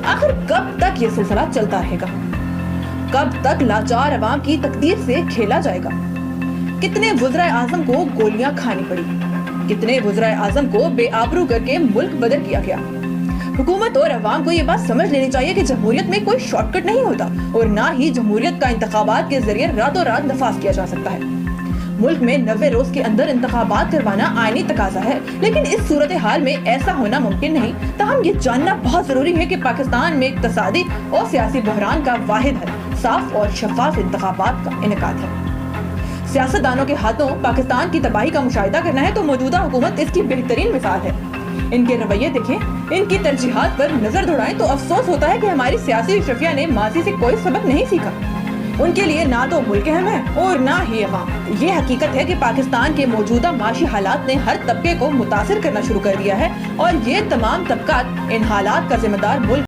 آخر کب تک یہ سلسلہ چلتا رہے گا؟ کب تک لاچار عوام کی تقدیر سے کھیلا جائے گا؟ کتنے وزرائے اعظم کو گولیاں کھانی پڑی، کتنے وزرائے اعظم کو بے آبرو کر کے ملک بدر کیا گیا۔ حکومت اور عوام کو یہ بات سمجھ لینی چاہیے کہ جمہوریت میں کوئی شارٹ کٹ نہیں ہوتا، اور نہ ہی جمہوریت کا انتخابات کے ذریعے راتوں رات نفاذ کیا جا سکتا ہے۔ ملک میں 90 روز کے اندر انتخابات کروانا آئینی تقاضا ہے، لیکن اس صورتحال میں ایسا ہونا ممکن نہیں۔ تاہم یہ جاننا بہت ضروری ہے کہ پاکستان میں اقتصادی اور سیاسی بحران کا واحد حل صاف اور شفاف انتخابات کا انعقاد ہے۔ سیاستدانوں کے ہاتھوں پاکستان کی تباہی کا مشاہدہ کرنا ہے تو موجودہ حکومت اس کی بہترین مثال ہے۔ ان کے رویے دیکھیں، ان کی ترجیحات پر نظر دوڑائیں تو افسوس ہوتا ہے کہ ہماری سیاسی اشرفیہ نے ماضی سے کوئی سبق نہیں سیکھا۔ ان کے لیے نہ تو ملک اہم ہے اور نہ ہی عوام۔ یہ حقیقت ہے کہ پاکستان کے موجودہ معاشی حالات نے ہر طبقے کو متاثر کرنا شروع کر دیا ہے، اور یہ تمام طبقات ان حالات کا ذمہ دار ملک